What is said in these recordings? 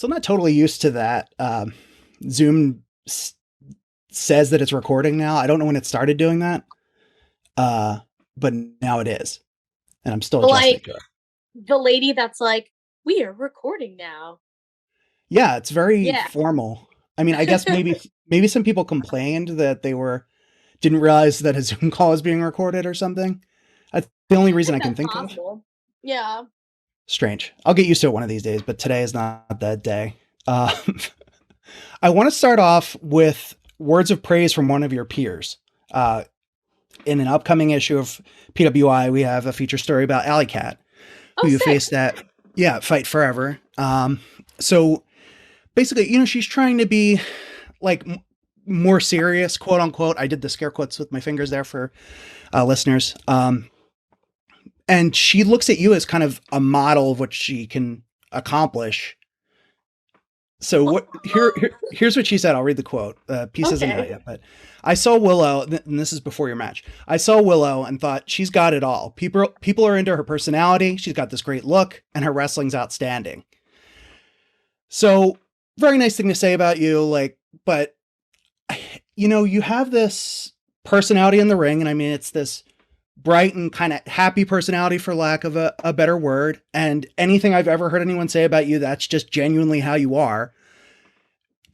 So I'm not totally used to that. Zoom says that it's recording now. I don't know when it started doing that, but now it is, and I'm still adjusting Like to it. the lady that's like, we are recording now. Yeah, it's very Yeah. formal. I mean, I guess maybe some people complained that they were didn't realize that a Zoom call was being recorded or something. That's the only I reason think I can that's think of. possible. Yeah. Strange. I'll get used to it one of these days, but today is not that day. Um, I want to start off with words of praise from one of your peers. Uh, in an upcoming issue of PWI, we have a feature story about Allie Kat, who Oh, you sick. faced at, yeah, Fight Forever. So basically, she's trying to be like more serious, quote unquote. I did the scare quotes with my fingers there for listeners. And she looks at you as kind of a model of what she can accomplish. So here's what she said. I'll read the quote. Piece isn't out Okay. yet, but I saw Willow, and this is before your match. I saw Willow and thought she's got it all. People are into her personality. She's got this great look, and her wrestling's outstanding. So very nice thing to say about you, like, but you have this personality in the ring, and I mean it's this bright and kind of happy personality, for lack of a better word. And anything I've ever heard anyone say about you, that's just genuinely how you are.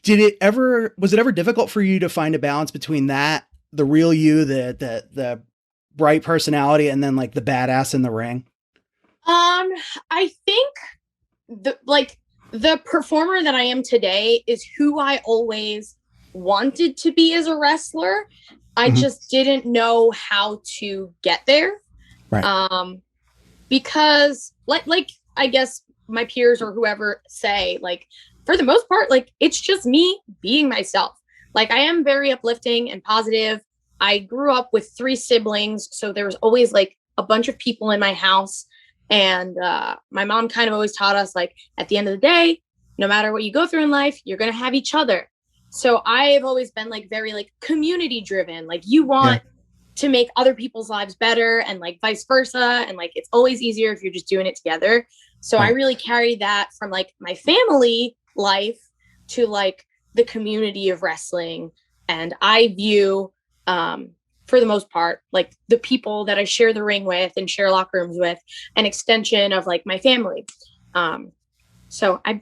Was it ever difficult for you to find a balance between that, the real you, the bright personality, and then like the badass in the ring? I think the performer that I am today is who I always wanted to be as a wrestler. I Mm-hmm. just didn't know how to get there. Right. Because like I guess my peers or whoever say, like, for the most part, like, it's just me being myself. Like, I am very uplifting and positive. I grew up with 3 siblings, so there was always like a bunch of people in my house. And my mom kind of always taught us, like, at the end of the day, no matter what you go through in life, you're going to have each other. So I've always been like very like community driven. Like, you Yeah. want to make other people's lives better, and like vice versa. And like, it's always easier if you're just doing it together. So I Right. really carry that from like my family life to like the community of wrestling. And I view, for the most part, like the people that I share the ring with and share locker rooms with, an extension of like my family. So I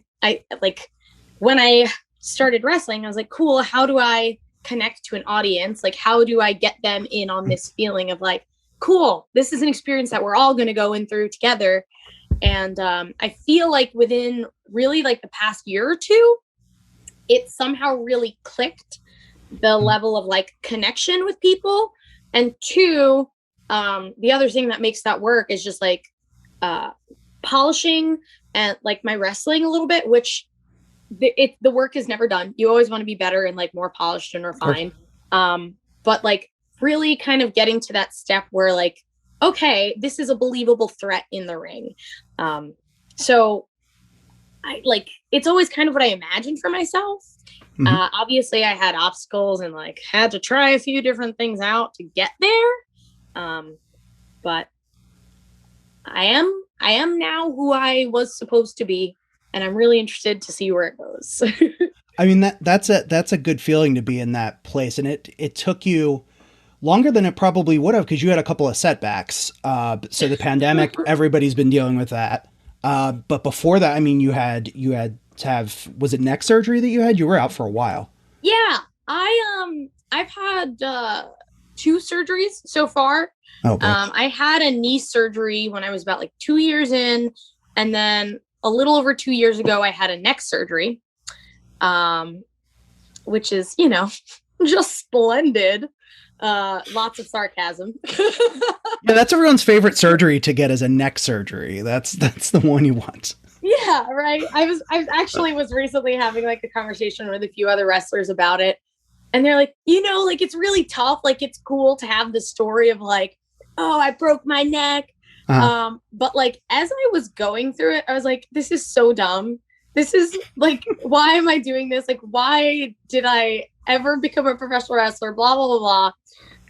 like, when I started wrestling, I was like, cool, how do I connect to an audience? Like, how do I get them in on this feeling of like, cool, this is an experience that we're all going to go in through together. And I feel like within really like the past year or two, it somehow really clicked the level of like connection with people. And 2, the other thing that makes that work is just like polishing and like my wrestling a little bit, which the work is never done. You always want to be better and like more polished and Of course. refined. But like really kind of getting to that step where like, okay, this is a believable threat in the ring. So I like, it's always kind of what I imagined for myself. Mm-hmm. Obviously I had obstacles and like had to try a few different things out to get there. But I am now who I was supposed to be, and I'm really interested to see where it goes. I mean that's a good feeling to be in that place, and it took you longer than it probably would have because you had a couple of setbacks. So the pandemic, everybody's been dealing with that. But before that, I mean, you had to have, was it neck surgery that you had? You were out for a while. Yeah, I've had 2 surgeries so far. Oh boy. I had a knee surgery when I was about like 2 years in, and then a little over 2 years ago, I had a neck surgery, which is, just splendid. Lots of sarcasm. Yeah, that's everyone's favorite surgery to get, is a neck surgery. That's the one you want. Yeah, right. I actually was recently having like a conversation with a few other wrestlers about it. And they're like, like, it's really tough. Like, it's cool to have the story of like, oh, I broke my neck. Uh, But like, as I was going through it, I was like, this is so dumb. This is like, why am I doing this? Like, why did I ever become a professional wrestler? Blah, blah, blah,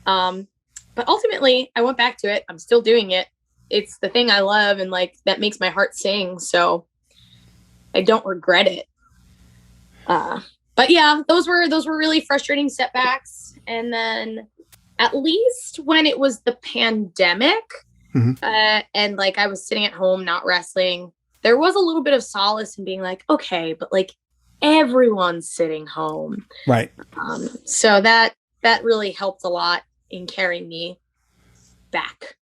blah. But ultimately I went back to it. I'm still doing it. It's the thing I love, and like, that makes my heart sing. So I don't regret it. But yeah, those were really frustrating setbacks. And then at least when it was the pandemic, and like I was sitting at home not wrestling, there was a little bit of solace in being like, okay, but like everyone's sitting home. Right. So that really helped a lot in carrying me back.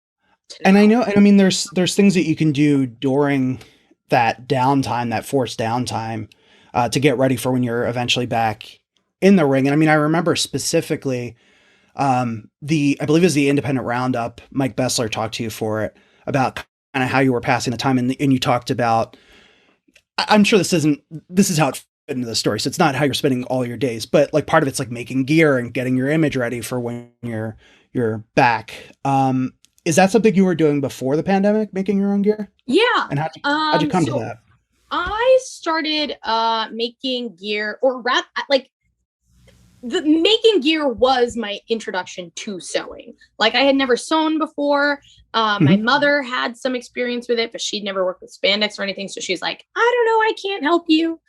And I know, and I mean, there's things that you can do during that downtime, that forced downtime, to get ready for when you're eventually back in the ring. And I mean, I remember specifically, I believe it was the Independent Roundup, Mike Bessler talked to you for it about kind of how you were passing the time. And you talked about, I'm sure this is how it fit into the story. So it's not how you're spending all your days, but like part of it's like making gear and getting your image ready for when you're back. Is that something you were doing before the pandemic, making your own gear? Yeah. And how'd you come to that? I started making gear, or rather, like, the making gear was my introduction to sewing. Like, I had never sewn before. My mother had some experience with it, but she'd never worked with spandex or anything. So she's like, I don't know, I can't help you.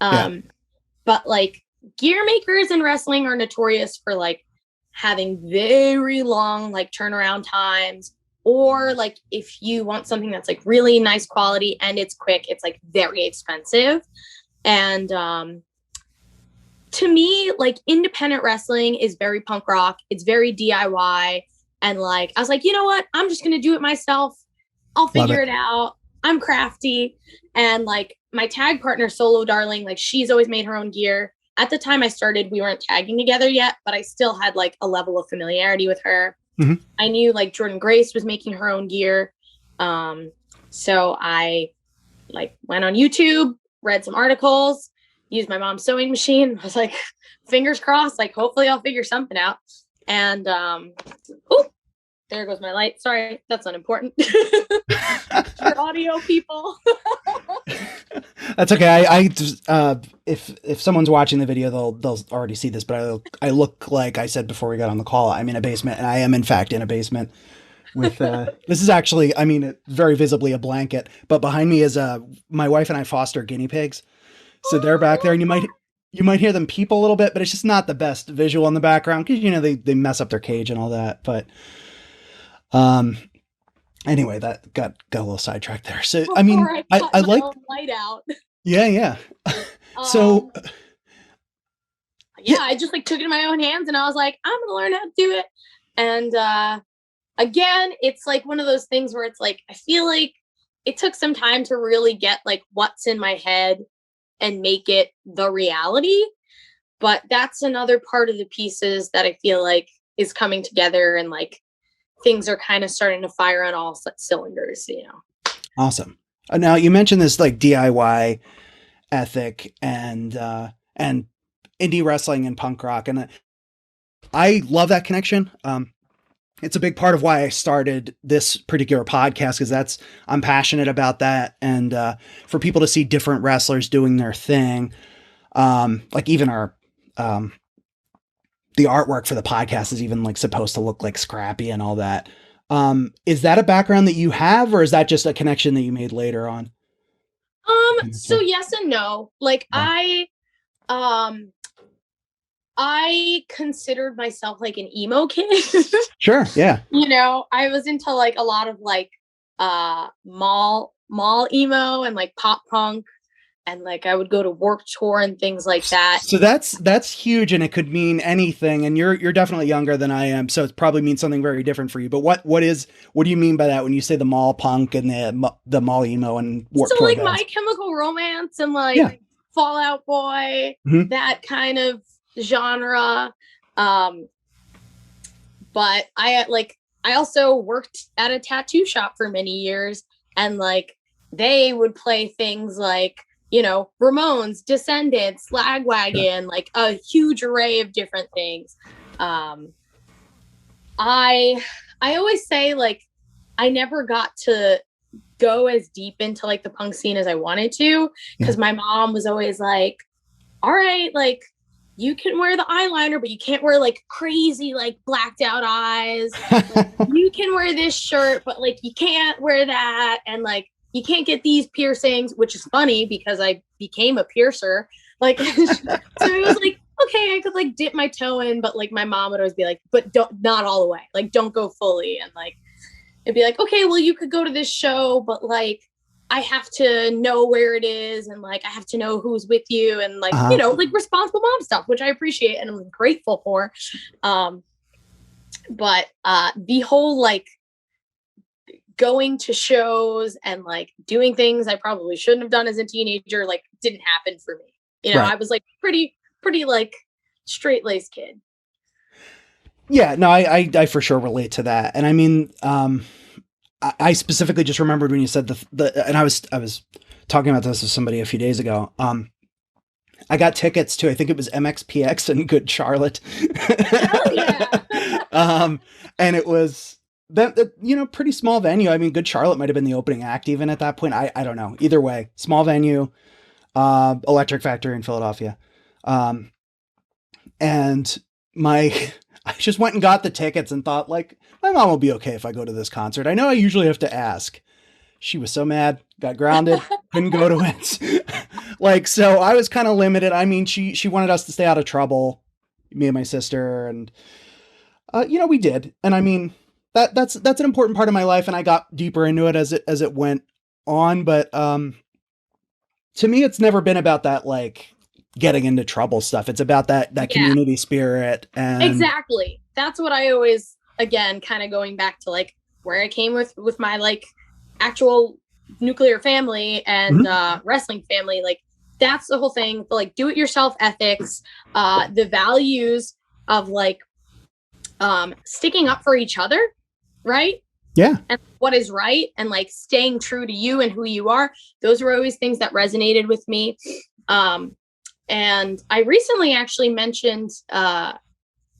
But like, gear makers in wrestling are notorious for like having very long like turnaround times, or like if you want something that's like really nice quality and it's quick, it's like very expensive. And to me, like, independent wrestling is very punk rock. It's very DIY. And like, I was like, you know what? I'm just going to do it myself. I'll figure it out. I'm crafty. And like my tag partner, Solo Darling, like she's always made her own gear. At the time I started, we weren't tagging together yet, but I still had like a level of familiarity with her. I knew like Jordan Grace was making her own gear. So I like went on YouTube, read some articles, used my mom's sewing machine. I was like, fingers crossed, like hopefully I'll figure something out. And there goes my light. Sorry, that's unimportant. For audio people. That's okay. I if someone's watching the video, they'll already see this, but I look like I said before we got on the call, I'm in a basement, and I am in fact in a basement with this is actually, I mean, very visibly a blanket, but behind me is my wife and I foster guinea pigs. So they're back there, and you might hear them peep a little bit, but it's just not the best visual in the background because, you know, they mess up their cage and all that. But anyway, that got a little sidetracked there. So I mean, I like light out. Yeah. So I just like took it in my own hands, and I was like, I'm gonna learn how to do it. And again, it's like one of those things where it's like I feel like it took some time to really get like what's in my head and make it the reality. But that's another part of the pieces that I feel like is coming together, and like things are kind of starting to fire on all cylinders, you know. Awesome. Now you mentioned this like DIY ethic and indie wrestling and punk rock, and I love that connection. It's a big part of why I started this particular podcast, because I'm passionate about that. And for people to see different wrestlers doing their thing, like even our the artwork for the podcast is even like supposed to look like scrappy and all that. Is that a background that you have, or is that just a connection that you made later on? So yes and no. Like I considered myself like an emo kid. Sure. Yeah. You know, I was into like a lot of like mall emo and like pop punk, and like I would go to Warped Tour and things like that. So that's huge, and it could mean anything. And you're definitely younger than I am, so it probably means something very different for you. But what do you mean by that when you say the mall punk and the mall emo and Warped Tour? So like My Chemical Romance and like Fall Out Boy, that kind of genre. But I also worked at a tattoo shop for many years, and like they would play things like, you know, Ramones, Descendants, Lagwagon, like a huge array of different things. I always say like I never got to go as deep into like the punk scene as I wanted to, because my mom was always like, all right, like you can wear the eyeliner, but you can't wear like crazy, like blacked out eyes. Like, you can wear this shirt, but like you can't wear that. And like, you can't get these piercings, which is funny because I became a piercer. Like, so it was like, okay, I could like dip my toe in, but like my mom would always be like, but not all the way. Like, don't go fully. And like, it'd be like, okay, well, you could go to this show, but like, I have to know where it is, and like I have to know who's with you, and like like responsible mom stuff, which I appreciate and I'm grateful for. But the whole like going to shows and like doing things I probably shouldn't have done as a teenager, like didn't happen for me. Right. I was like pretty like straight-laced kid. Yeah, no, I for sure relate to that. And I mean, I specifically just remembered when you said and I was talking about this with somebody a few days ago. I got tickets to, I think it was MXPX in Good Charlotte. Hell yeah. And it was that pretty small venue. I mean, Good Charlotte might've been the opening act even at that point. I don't know. Either way, small venue, Electric Factory in Philadelphia. And I just went and got the tickets and thought, like, my mom will be okay if I go to this concert. I know I usually have to ask. She was so mad, got grounded, couldn't go to it. Like, so I was kind of limited. I mean, she wanted us to stay out of trouble, me and my sister, and we did. And I mean, that's an important part of my life, and I got deeper into it as it went on. But to me, it's never been about that, like, getting into trouble stuff. It's about that community spirit. And exactly. That's what I always, again, kind of going back to like where I came with my like actual nuclear family and wrestling family. Like that's the whole thing. The like do it yourself ethics, the values of like sticking up for each other, right? Yeah. And what is right, and like staying true to you and who you are. Those were always things that resonated with me. And I recently actually mentioned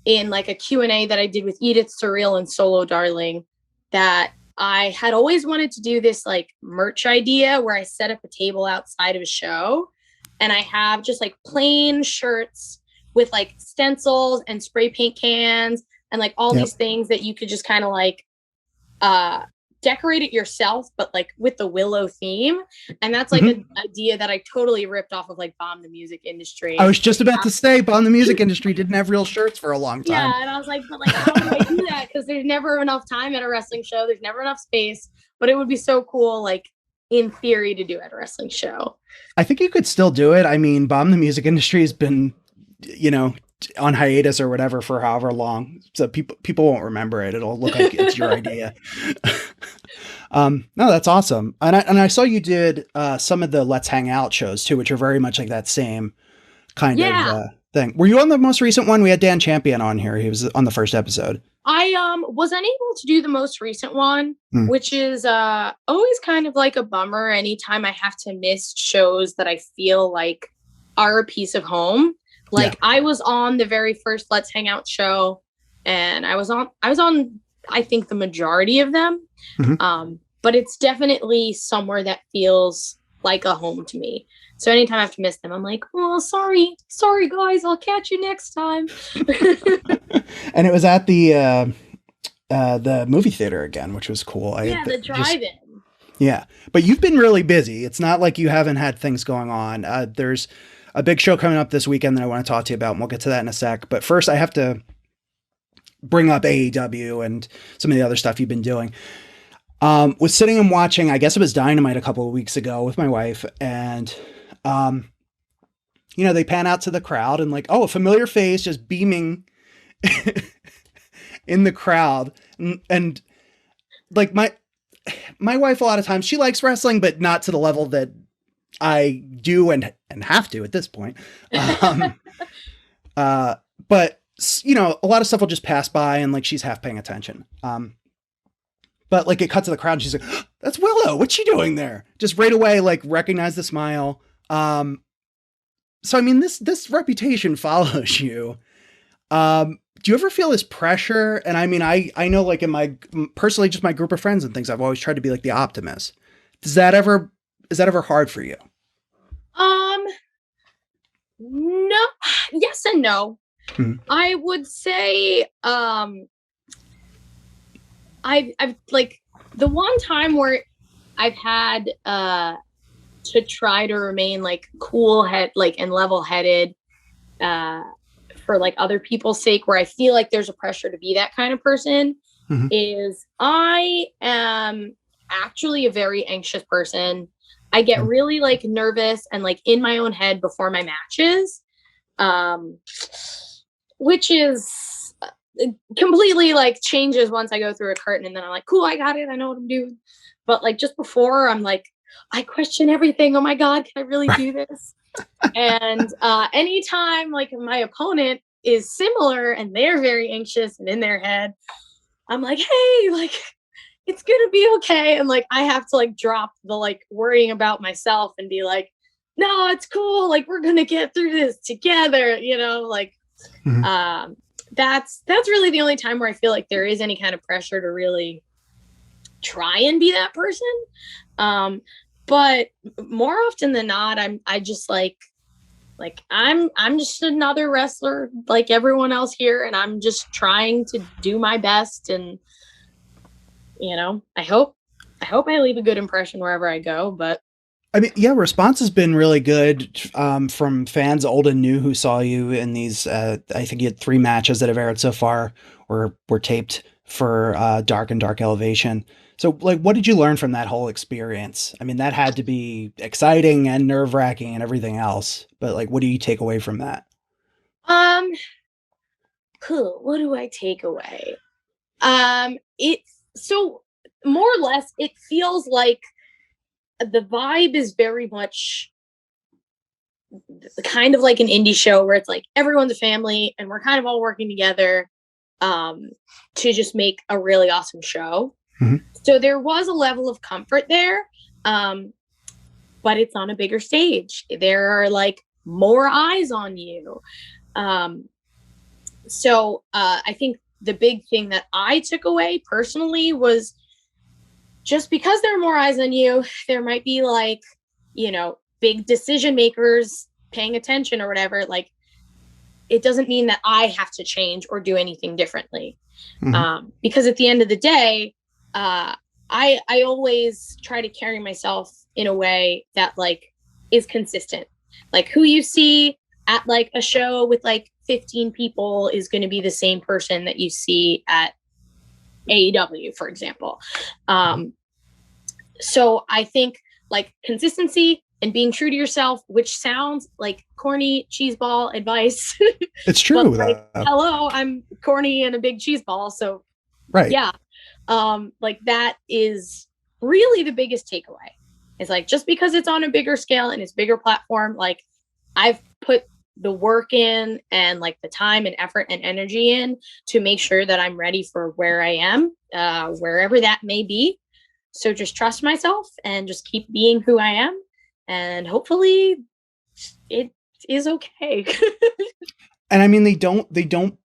in like a Q&A that I did with Edith Surreal and Solo Darling that I had always wanted to do this like merch idea where I set up a table outside of a show and I have just like plain shirts with like stencils and spray paint cans and like all these things that you could just kind of like decorate it yourself, but like with the Willow theme. And that's like an idea that I totally ripped off of like Bomb the Music Industry. I was just about to say Bomb the Music Industry didn't have real shirts for a long time. Yeah, and I was like, but like, how do I do that? Because there's never enough time at a wrestling show. There's never enough space. But it would be so cool, like in theory, to do at a wrestling show. I think you could still do it. I mean, Bomb the Music Industry has been, on hiatus or whatever for however long. So people won't remember it. It'll look like it's your idea. No, that's awesome. And I saw you did some of the Let's Hang Out shows too, which are very much like that same kind of thing. Were you on the most recent one? We had Dan Champion on here. He was on the first episode. I was unable to do the most recent one, which is always kind of like a bummer anytime I have to miss shows that I feel like are a piece of home. Like I was on the very first Let's Hang Out show and I was on I think the majority of them. But it's definitely somewhere that feels like a home to me. So anytime I have to miss them, I'm like, oh, sorry guys, I'll catch you next time. And it was at the movie theater again, which was cool. The drive-in. Yeah. But you've been really busy. It's not like you haven't had things going on. There's a big show coming up this weekend that I want to talk to you about, and we'll get to that in a sec. But first I have to bring up AEW and some of the other stuff you've been doing. Was sitting and watching, I guess it was Dynamite a couple of weeks ago with my wife, and they pan out to the crowd and like, oh, a familiar face just beaming in the crowd. And like my wife, a lot of times she likes wrestling, but not to the level that I do and have to at this point. But a lot of stuff will just pass by and like she's half paying attention. But like it cuts to the crowd and she's like, oh, that's Willow. What's she doing there? Just right away, like recognize the smile. So I mean, this reputation follows you. Do you ever feel this pressure? And I mean, I know like in my personally, just my group of friends and things, I've always tried to be like the optimist. Is that ever hard for you? No, yes and no. I would say, I've like the one time where I've had to try to remain like cool head, like, and level headed, for like other people's sake, where I feel like there's a pressure to be that kind of person, is I am actually a very anxious person. I get really like nervous and like in my own head before my matches, which is completely like changes once I go through a curtain, and then I'm like, cool, I got it, I know what I'm doing. But like just before, I'm like, I question everything. Oh my God, can I really do this? And anytime like my opponent is similar and they're very anxious and in their head, I'm like, hey, like, it's gonna be okay. And like I have to like drop the like worrying about myself and be like, no, it's cool, like we're gonna get through this together, like that's really the only time where I feel like there is any kind of pressure to really try and be that person. But more often than not, I just like I'm just another wrestler like everyone else here, and I'm just trying to do my best, and I hope I leave a good impression wherever I go. But I mean, yeah, response has been really good from fans old and new who saw you in these. I think you had 3 matches that have aired so far or were taped for Dark and Dark Elevation. So, like, what did you learn from that whole experience? I mean, that had to be exciting and nerve-wracking and everything else. But, like, what do you take away from that? Cool. What do I take away? So more or less, it feels like the vibe is very much kind of like an indie show where it's like everyone's a family and we're kind of all working together to just make a really awesome show. So there was a level of comfort there, but it's on a bigger stage. There are like more eyes on you. So I think the big thing that I took away personally was just because there are more eyes on you, there might be like, big decision makers paying attention or whatever. Like, it doesn't mean that I have to change or do anything differently. Because at the end of the day, I always try to carry myself in a way that like is consistent. Like who you see at like a show with like 15 people is going to be the same person that you see at AEW, for example. So I think like consistency and being true to yourself, which sounds like corny cheeseball advice. It's true. But, like, hello, I'm corny and a big cheeseball. So right. Yeah. Like that is really the biggest takeaway. It's like, just because it's on a bigger scale and it's bigger platform, like I've put the work in and like the time and effort and energy in to make sure that I'm ready for where I am, wherever that may be. So just trust myself and just keep being who I am. And hopefully it is okay. And I mean, they don't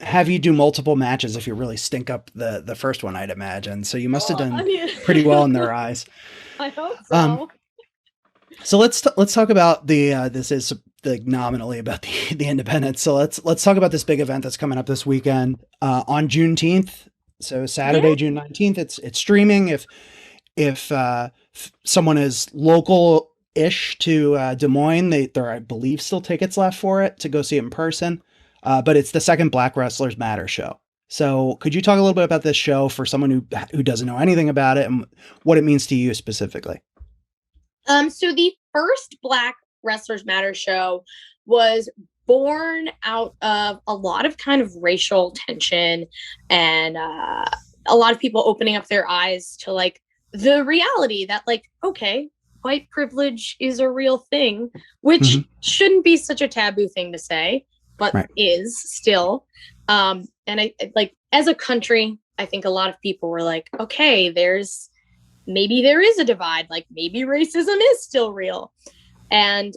have you do multiple matches if you really stink up the first one, I'd imagine. So you must have done pretty well in their eyes. I hope so. So let's talk about the this is like nominally about the independent. So let's talk about this big event that's coming up this weekend on Juneteenth. So Saturday, June 19th. It's streaming. If someone is local-ish to Des Moines, there are, I believe, still tickets left for it to go see it in person. But it's the second Black Wrestlers Matter show. So could you talk a little bit about this show for someone who doesn't know anything about it and what it means to you specifically? So the first Black Wrestlers Matter show was born out of a lot of kind of racial tension and a lot of people opening up their eyes to like the reality that like, okay, white privilege is a real thing, which shouldn't be such a taboo thing to say, but is still. And I like, as a country, I think a lot of people were like, okay, maybe there is a divide, like maybe racism is still real. And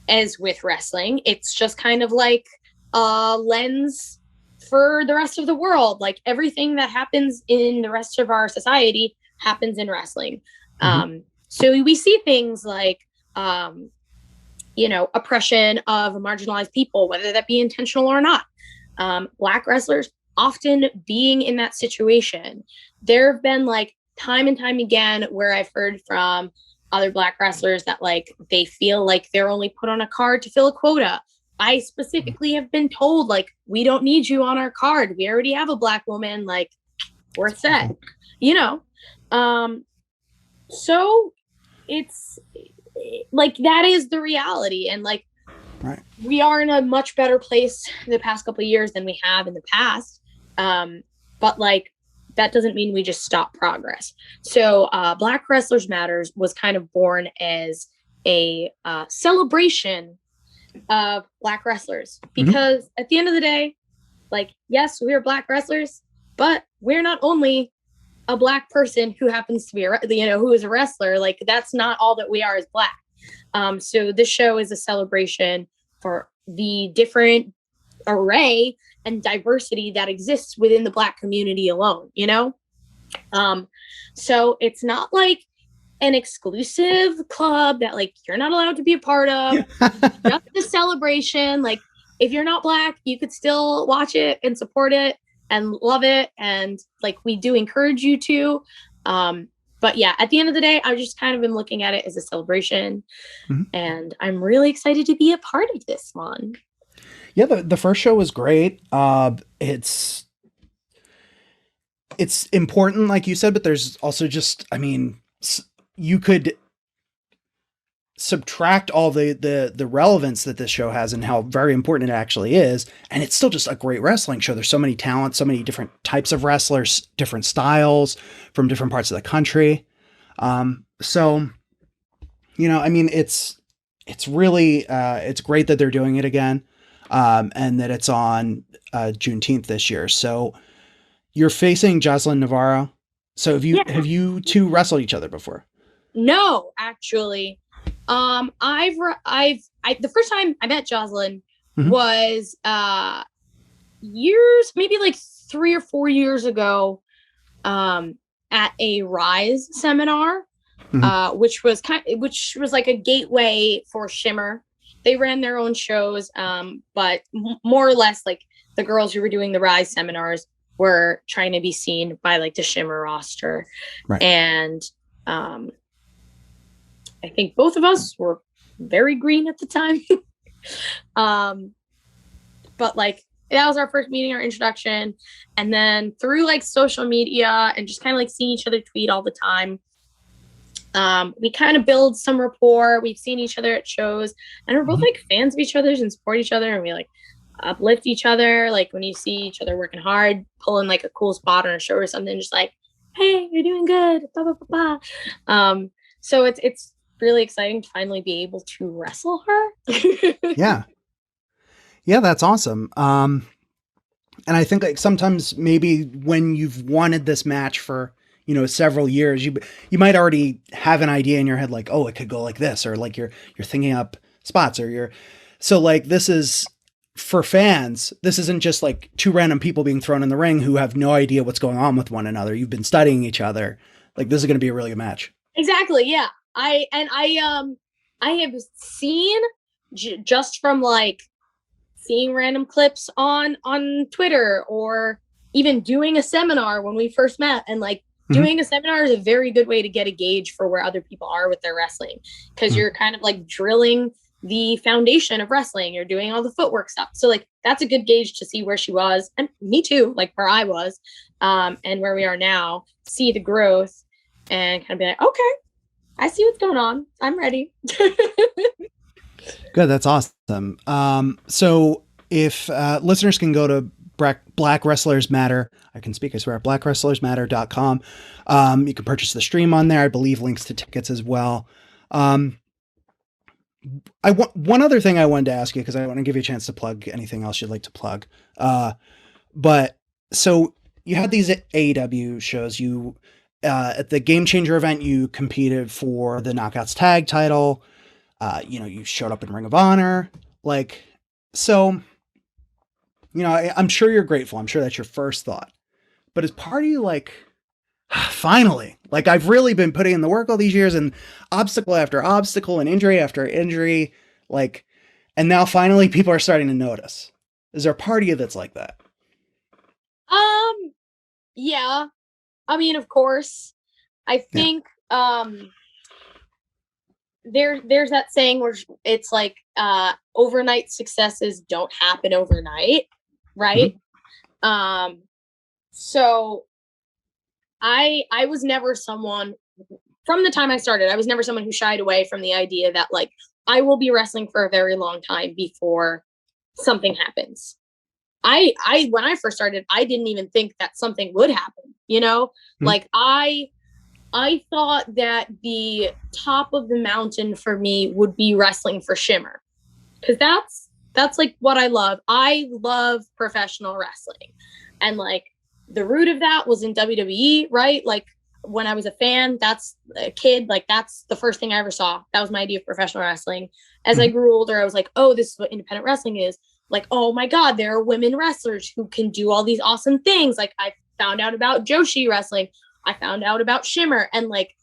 as with wrestling, it's just kind of like a lens for the rest of the world. Like everything that happens in the rest of our society happens in wrestling. So we see things like, oppression of marginalized people, whether that be intentional or not. Black wrestlers often being in that situation. There have been like time and time again where I've heard from other Black wrestlers that like they feel like they're only put on a card to fill a quota. I specifically have been told like we don't need you on our card. We already have a Black woman. Like we're set, you know. So it's like that is the reality, and like Right. we are in a much better place the past couple of years than we have in the past. But like that doesn't mean we just stop progress. So Black Wrestlers Matters was kind of born as a celebration of Black wrestlers, because at the end of the day, like, yes, we are Black wrestlers, but we're not only a Black person who happens to be who is a wrestler. Like that's not all that we are as Black. So this show is a celebration for the different array and diversity that exists within the Black community alone, you know? So it's not like an exclusive club that like you're not allowed to be a part of. Just a celebration. Like if you're not Black, you could still watch it and support it and love it. And like we do encourage you to. But yeah, at the end of the day, I just kind of been looking at it as a celebration. And I'm really excited to be a part of this one. Yeah, the first show was great. It's important, like you said, but there's also just, I mean, you could subtract all the relevance that this show has and how very important it actually is, and it's still just a great wrestling show. There's so many talents, so many different types of wrestlers, different styles from different parts of the country. So, you know, I mean, it's really, it's great that they're doing it again. And that it's on Juneteenth this year. So you're facing Jocelyn Navarro. So have you two wrestled each other before? No, actually. The first time I met Jocelyn was years, maybe like 3 or 4 years ago, at a Rise seminar, which was like a gateway for Shimmer. They ran their own shows, but more or less like the girls who were doing the Rise seminars were trying to be seen by like the Shimmer roster. Right. And I think both of us were very green at the time. But like that was our first meeting, our introduction. And then through like social media and just kind of like seeing each other tweet all the time, we kind of build some rapport. We've seen each other at shows, and we're both like fans of each other's and support each other, and we like uplift each other. Like when you see each other working hard, pulling like a cool spot on a show or something, just like, hey, you're doing good. Blah, blah, blah, blah. So it's really exciting to finally be able to wrestle her. Yeah, that's awesome. And I think like sometimes maybe when you've wanted this match for, you know, several years, you might already have an idea in your head, like, oh, it could go like this, or like you're thinking up spots, or so like this is for fans. This isn't just like two random people being thrown in the ring who have no idea what's going on with one another. You've been studying each other. Like this is going to be a really good match. Exactly. Yeah. I have seen just from like seeing random clips on Twitter, or even doing a seminar when we first met, and like doing a seminar is a very good way to get a gauge for where other people are with their wrestling, because you're kind of like drilling the foundation of wrestling. You're doing all the footwork stuff. So like that's a good gauge to see where she was, and me too, like where I was, and where we are now, see the growth and kind of be like, okay, I see what's going on. I'm ready. Good. That's awesome. So if listeners can go to Black Wrestlers Matter, I can speak, I swear, blackwrestlersmatter.com. You can purchase the stream on there. I believe links to tickets as well. One other thing I wanted to ask you, because I want to give you a chance to plug anything else you'd like to plug. But so you had these AEW shows. You at the Game Changer event, you competed for the Knockouts tag title. You know, you showed up in Ring of Honor. Like, so, you know, I'm sure you're grateful. I'm sure that's your first thought. But is part of you like, finally, like I've really been putting in the work all these years, and obstacle after obstacle and injury after injury, like, and now finally people are starting to notice. Is there a part of you that's like that? Yeah. I mean, of course, I think, there's that saying where it's like overnight successes don't happen overnight, right? So I was never someone, from the time I started, I was never someone who shied away from the idea that like I will be wrestling for a very long time before something happens. I when I first started, I didn't even think that something would happen, you know? Like I thought that the top of the mountain for me would be wrestling for Shimmer. Cause that's like what I love. I love professional wrestling. And like the root of that was in WWE, right? Like when I was a fan, that's a kid, like that's the first thing I ever saw. That was my idea of professional wrestling. As I grew older, I was like, oh, this is what independent wrestling is. Like, oh my God, there are women wrestlers who can do all these awesome things. Like I found out about Joshi wrestling. I found out about Shimmer. And like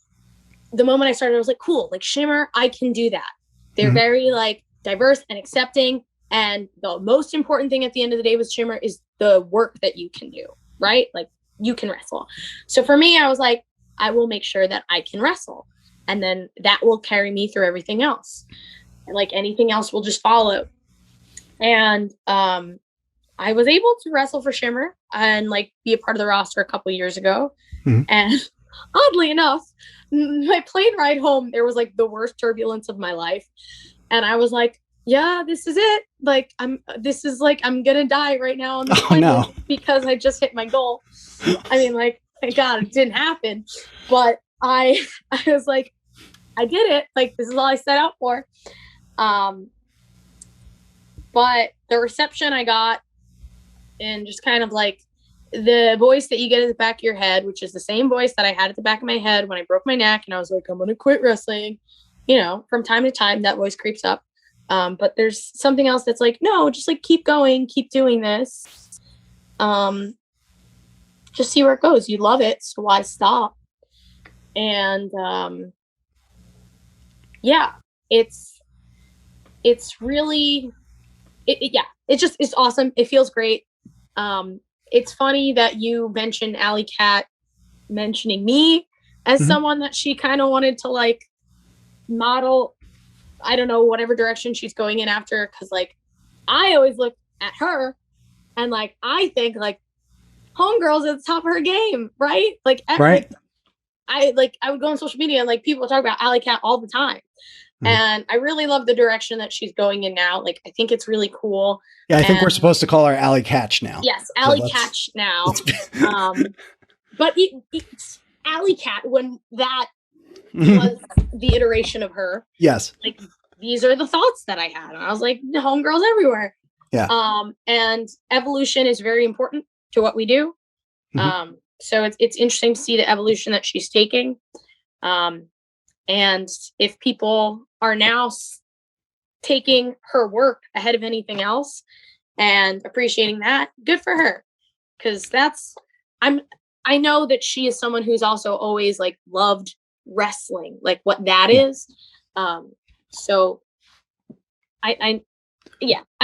the moment I started, I was like, cool, like Shimmer, I can do that. They're very like diverse and accepting. And the most important thing at the end of the day with Shimmer is the work that you can do, right? Like you can wrestle. So for me, I was like, I will make sure that I can wrestle. And then that will carry me through everything else. And like anything else will just follow. And I was able to wrestle for Shimmer and like be a part of the roster a couple years ago. And oddly enough, my plane ride home, there was like the worst turbulence of my life. And I was like, yeah, this is it. Like, I'm gonna die right now on the plane because I just hit my goal. I mean, like, thank God it didn't happen. But I was like, I did it. Like, this is all I set out for. But the reception I got and just kind of like the voice that you get at the back of your head, which is the same voice that I had at the back of my head when I broke my neck and I was like, I'm going to quit wrestling. You know, from time to time, that voice creeps up. But there's something else that's like, no, just like keep going, keep doing this. Just see where it goes. You love it, so why stop? And yeah, it's really, it's awesome. It feels great. It's funny that you mentioned Allie Kat mentioning me as someone that she kind of wanted to like model, I don't know, whatever direction she's going in after. Cause like, I always look at her and like, I think like homegirl's at the top of her game. Right. Like, right. Like, I would go on social media and like people talk about Allie Kat all the time. And I really love the direction that she's going in now. Like, I think it's really cool. Yeah, I think we're supposed to call her Allie Katch now. Yes, Allie Katch now. But it's Allie Kat when that was the iteration of her. Yes. Like, these are the thoughts that I had. And I was like, the homegirls everywhere. Yeah. And evolution is very important to what we do. So it's interesting to see the evolution that she's taking. And if people are now taking her work ahead of anything else and appreciating that, good for her. Because I know that she is someone who's also always like loved wrestling, like what that is. So I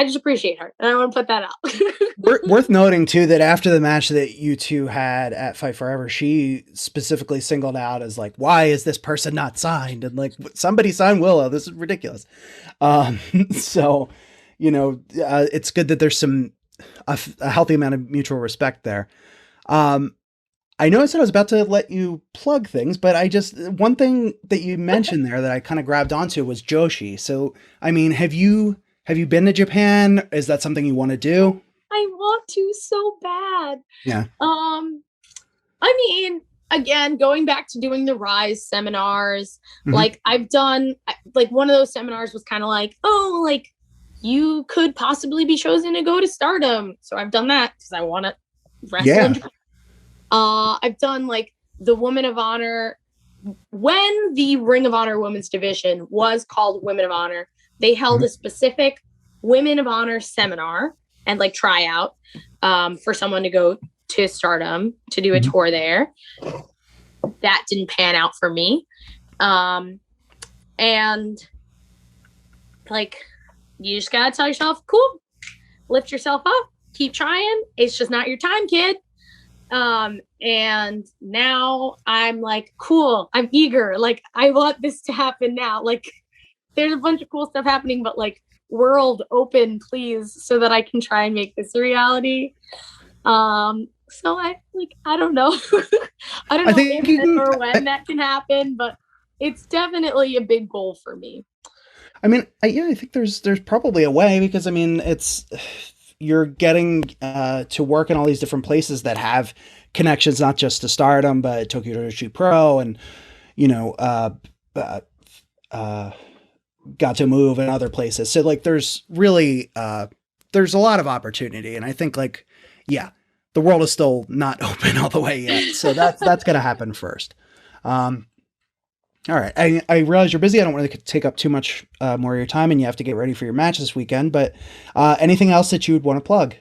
just appreciate her, and I want to put that out. Worth noting too that after the match that you two had at Fight Forever, she specifically singled out as like, why is this person not signed? And like, somebody signed Willow. This is ridiculous. So, you know, it's good that there's a healthy amount of mutual respect there. I know I said I was about to let you plug things, but one thing that you mentioned there that I kind of grabbed onto was Joshi. So, I mean, have you been to Japan? Is that something you want to do? I want to so bad. Yeah. I mean, again, going back to doing the Rise seminars, like I've done, like one of those seminars was kind of like, oh, like you could possibly be chosen to go to Stardom. So I've done that because I want to wrestle in Japan. I've done like the Women of Honor. When the Ring of Honor women's division was called Women of Honor, they held a specific Women of Honor seminar and like tryout for someone to go to Stardom to do a tour there. That didn't pan out for me. And like, you just gotta tell yourself, cool, lift yourself up, keep trying. It's just not your time, kid. And now I'm like, cool, I'm eager. Like, I want this to happen now. Like, there's a bunch of cool stuff happening, but like world open, please, so that I can try and make this a reality. So I don't know. I don't know if or when that can happen, but it's definitely a big goal for me. I mean, I think there's probably a way, because I mean, you're getting to work in all these different places that have connections, not just to Stardom, but Tokyo Joshi Pro, and Got to Move and other places. So like, there's really there's a lot of opportunity, and I think like, yeah, the world is still not open all the way yet. So that's going to happen first. All right. I realize you're busy. I don't want to take up too much more of your time, and you have to get ready for your match this weekend, but anything else that you would want to plug?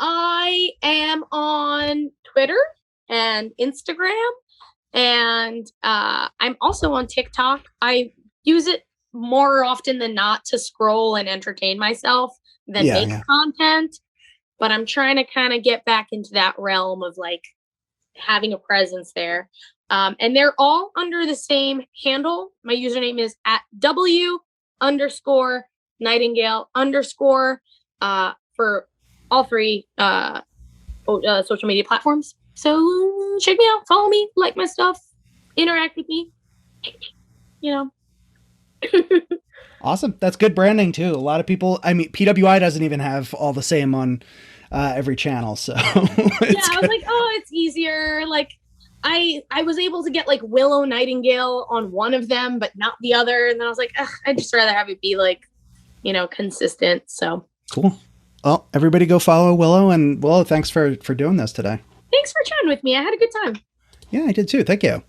I am on Twitter and Instagram, and I'm also on TikTok. I use it more often than not to scroll and entertain myself than make content, but I'm trying to kind of get back into that realm of like having a presence there. And they're all under the same handle. My username is @W_Nightingale_ for all three social media platforms. So check me out, follow me, like my stuff, interact with me. Awesome. That's good branding too. A lot of people, I mean, PWI doesn't even have all the same on every channel. So yeah, I was like, oh, it's easier. Like I was able to get like Willow Nightingale on one of them, but not the other. And then I was like, I'd just rather have it be like, consistent. So cool. Well, everybody go follow Willow, and Willow, thanks for doing this today. Thanks for chatting with me. I had a good time. Yeah, I did too. Thank you.